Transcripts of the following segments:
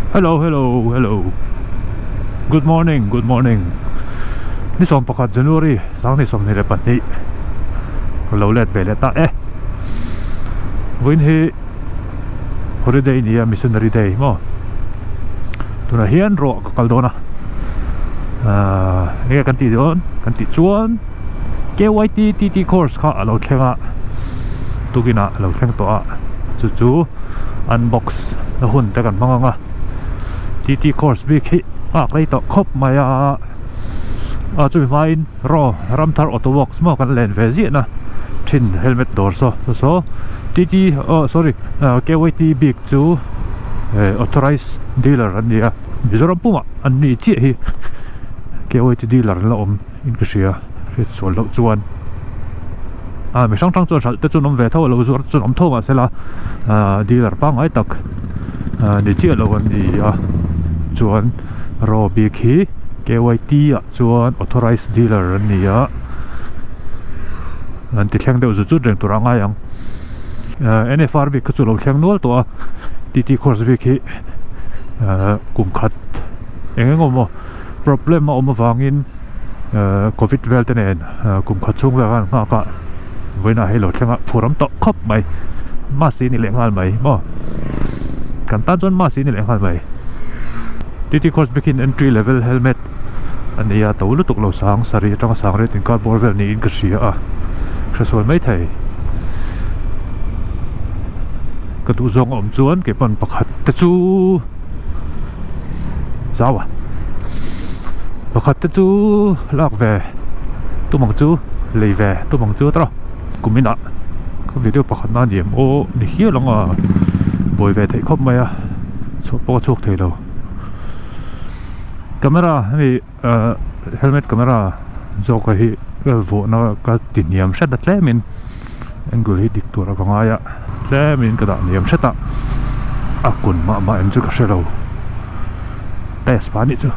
Hello, hello, hello. Good morning, good morning. Ni som pakat January, sang ni som ni lepat ni. Kalau let velet ta Win hi holiday ni missionary day mo. Tuna hian ro kaldona. Ni kan ti don, kan ti chuan. KYT TT course ka alo thlenga. Tugina alo thleng to a. Chu unbox na hun ta kan manga TT course big hi klei to khop maya chu main ro ramthar auto works mo kan len ve zi na thin helmet dor so TT KYT big chu authorized dealer ania Mizoram puma anni chi hi KYT dealer la om in ka sia ret so lo chuan mi sang tang chu sal te chu nom ve tho lo zur chu nom tho ma sela dealer pa ngai tak ni chi lo an ni chuan ro big hi KYT chuan authorized dealer ania an ti thleng deuh chu reng tur anga yang NFR big chu lo thleng nual to a TT course big hi kum khat engengom problem ma om wangin covid vel ten kum khat chung wa nga ka voina helo thlenga phuram to khop mai ma si ni lengal mai mo kan ta jon ma si ni lengal mai TT course begin entry level helmet ania tawlu tuk lo sang sari tang sang re tin ka borvel ni in ka sia a khasol mai thai ka tu zong om chuan ke pan pakhat te chu zawa pakhat te chu lak ve tu mong chu lei ve tu mong chu tro kumina ka video pakhat na niam o ni hi langa boi ve thei khop mai a chok po chok thei lo camera ni helmet camera zo ka hi vo na ka ti niam shat dat lemin angle hi dik tur avanga ya lemin ka da niam shata akun ma em chu ka shelo test pa ni chu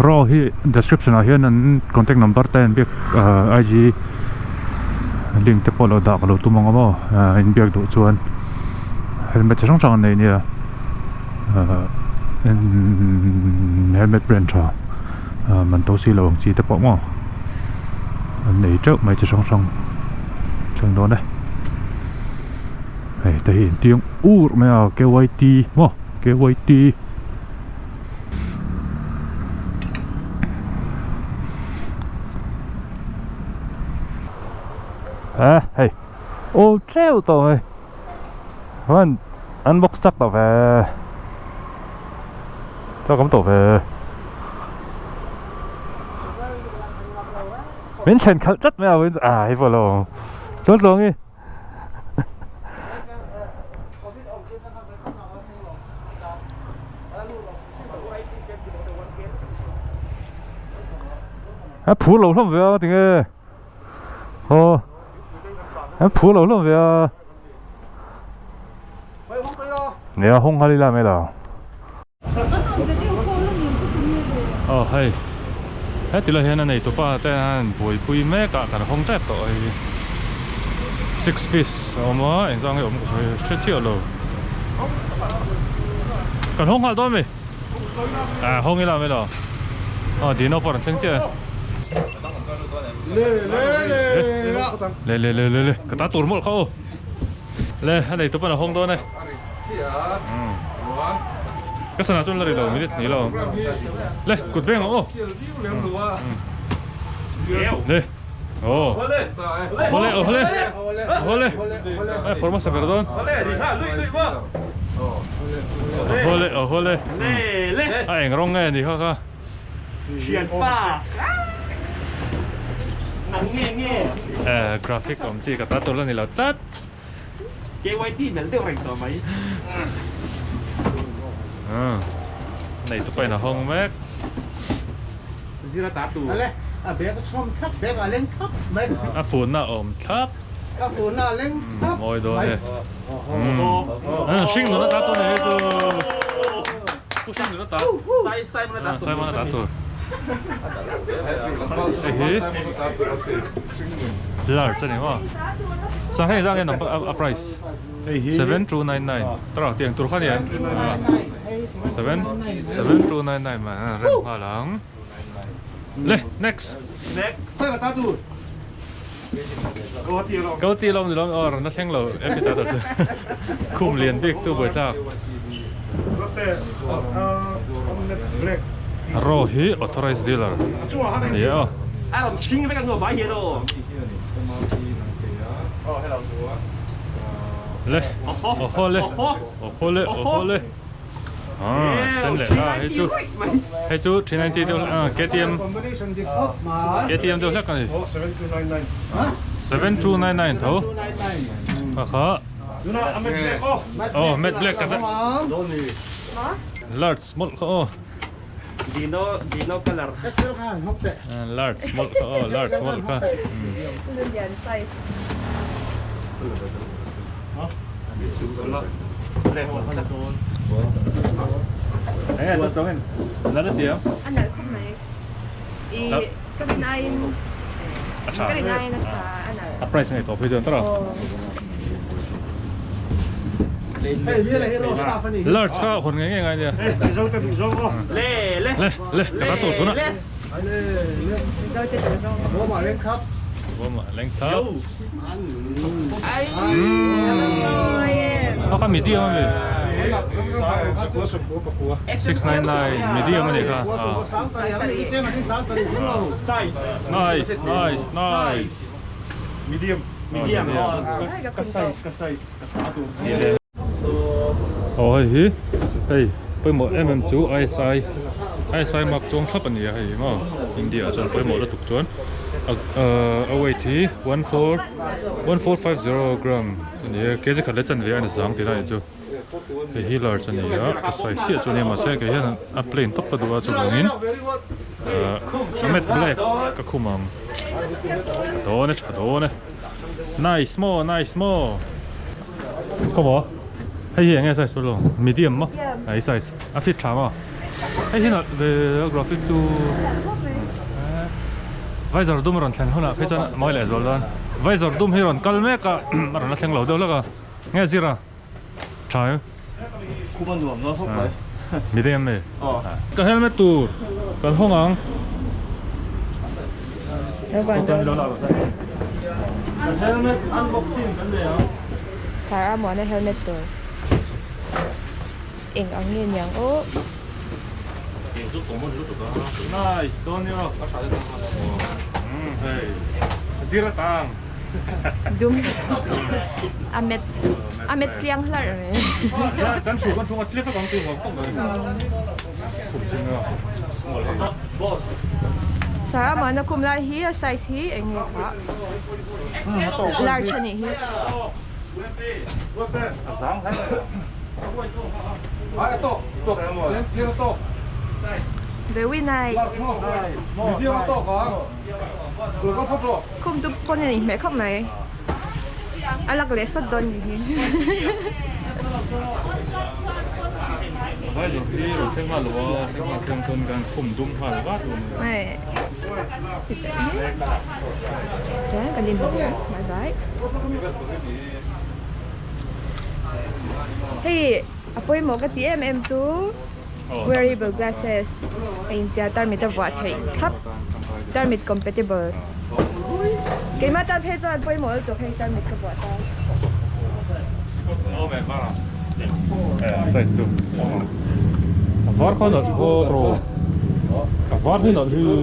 ro hi description a hian an contact number ten bik IG link te polo da ka lo tumanga mo in biak do chuan helmet chang chang nei nia helmet brand cha man to si lo chi te po mo an nei chau mai chang chang do ne hey te hin tiang ur me a KYT mo KYT hey ô treo to Vâng, unbox chắc tao về cho cắm tổ về miễn chân khẩn chất mèo với hay vừa lồ chốt xuống đi phú lầu lắm về tiếng nghe phú lầu lắm về 내가 홍할리라메다. hay. Hết từ là hiện nay tụi ba tên buổi buổi mẹ cả cả không trách tội six piece, mà anh sang cái ông phải chết chịu rồi. Còn không hal đó mày. Không nghĩ là mày đó. Đi nó bỏ sinh chưa? Lê, cái ta tụt một câu. Lê, cái này tụi ba là không đó này. Cái sân chôn là đi đâu mới đi đâu. Lê, cột veng ô. Lê. Ole. Formas perdón. Ole. Ai ngrong nghe đi ha. Xiên pa. Nắng nghe. Graphic om chi cả ta tụi là này là chat. KYT nắng tiêu hành tỏ mấy. Này tụi bay là hông mét. Zira tá tu. Bé có xóm thấp, bé có lên thấp mấy. Phun là ổm thấp. Các phun là lên thấp. Ngồi đó này. Sinh nó tá tu này tu. Tu sinh nó tá. Sai mà tá tu. Sai mà tá tu. Lỡ chân này mà. sang hay sang cái a price 7299 tao tiền tur khoan tiền 7299 mà rèn hoa lắng lên next Saya kata tu. câu ti lông thì lông nó xem lầu em phải thật sự khum liền tiếc tu buổi sao Rohi authorized dealer yeah ai làm chính với các người bãi gì đâu lên lên xem lệ ra hay chú 390 đâu KTM Combination di cup mà. KTM đâu chắc cái gì 7299 thấu 299. khó matte black cái đó large small khó Dino color Excel kan, hop deh. large small large small khó Yan size. Đấy là tôi nó rất nhiều Anh nào không này? Cái bên này cái bên này nó là anh nào? price này tổ phi thường tốt rồi Hey, dia lah hero staff ni. large có hồn ngay ngay đi lê cái đó tụt luôn á Rồi thì được rồi. Bawa mak lên cup. vô mà lên thấp ai Rồi em. nó có medium không vậy 699 medium này cả Bawa sang sari. Hari ni saya masih sang sari dulu. size nice medium ôi hí đây bây một em chú ISI mặc trong sắp anh ấy mà India chọn bây một là tục chọn OAT 1450 gram thì cái gì cả lấy chân về anh sáng thì này chú cái healer chân này á cái size kia cho nên mà sẽ cái hiện à plain top là đồ cho mình matte black cái khung mà đó này nice small không bỏ hay gì nghe size luôn medium mà hay size à fit chả mà hay hiện là về graphic to visor dum ron thang hona phải cho mọi lẽ rồi đó visor dum hiron kalme ka mà nó thang lâu đâu là nghe gì ra trái 쿠번 누엄 너 속발 medium này cái helmet tu cái hông ang Nó còn cái helmet unboxing cái này Sarah muốn cái helmet rồi. Em ở nghe nhàng ô. nice don't you hey zero tang Đúng. Amet piang lợ rồi. con chủ mà clip phải còn tiền không cũng xin nữa Sarah muốn nó cùng lại hi size hi anh nghe cả. Large này hi. Very nice. Không tụi con này mẹ không này. Anh là cái sắt đơn gì? vậy rồi khi rồi thêm vào lúa thêm vào thêm cơn gan khủng dung hoàn bát luôn Này. Đấy, cần đi đâu? Bye bye. Hey, apoy mo ka TMM tu wearable glasses. Ay tia tar mit wat hey. Cup tar mit compatible. Kay mata phe cho apoy mo to hey tar mit ka wat ta. ô mẹ ba size tu var khó được ô pro var thì nó hư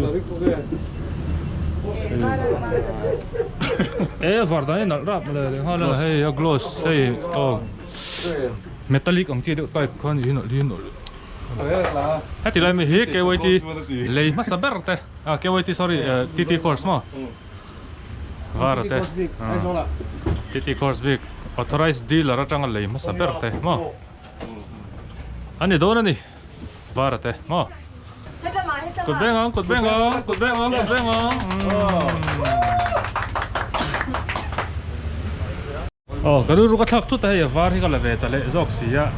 var đấy nó rapเลยhọ là hey gloss hey metallic ông chia được tay con gì nó hết thì lại mình hết cái vậy thì lấy mà sắp bẹt à cái vậy thì sorry TT course mà var đấy Saya solat. TT course big authorized dealer atang lấy mà sắp bẹt mà anh ấy đâu nè var đấy mà cột beng không cái đó cái thắc chút này var thì cái là về tại lệ dọc xí á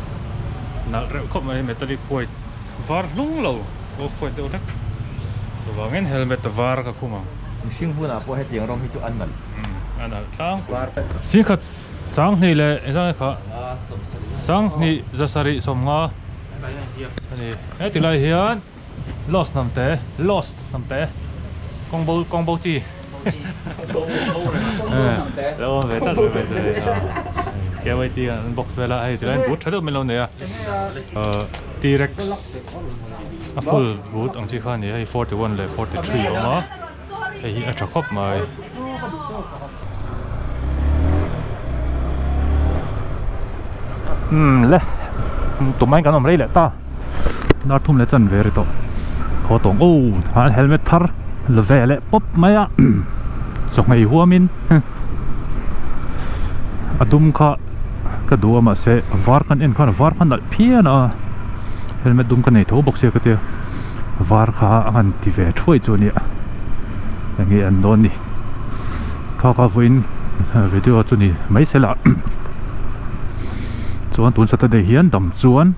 nãy rượu không ai metallic white var lung lâu off point đâu đấy rồi vào nghe helmet var cái khung mà sinh phu na po hai tiếng rong hi chu an nal anh sang xin khát sang này lệ sang khá sang này ra sari som nga này cái từ lại hiện lost nằm té con bầu chi rồi về tắt về kéo về thì box về là hay từ lại bút thấy được mình lâu này à direct full boot ang chỉ khan này hay 41 le 43 mà hay ở trong khóc mà lẽ tụi mình cái nào đấy lẽ ta nó thùng lẽ chân về rồi to khó tông helmet thar là về lẽ pop mày à trong ngày hoa min adum kha cái đồ mà sẽ var kan lại pia na helmet dum kan này thấu box cái tiêu var kha anh ti về thui cho nè nghe anh đón đi kha vin video cho nè mấy sẽ là chuan tun sata de hian dam chuan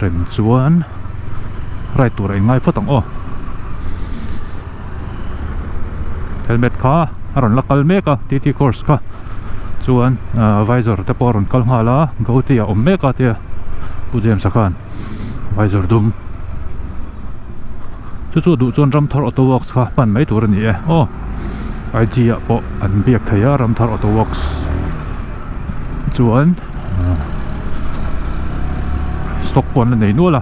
rem chuan rai tur ai ngai photang o helmet kha aron la kal mek a TT course kha chuan visor te poron kal ngala go ti a om mek a tia pujem sakhan visor dum chu du chuan ram thar auto works kha pan mai tur ni e o IG a po an biak thaya ram thar auto works chuan stock pon là này nữa là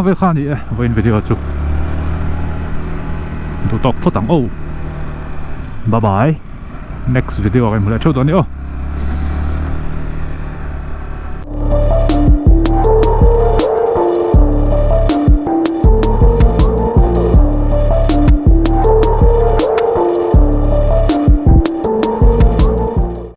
về khan đi về video chụp tụ tóc phốt tặng ô bye bye next video em lại cho đó nữa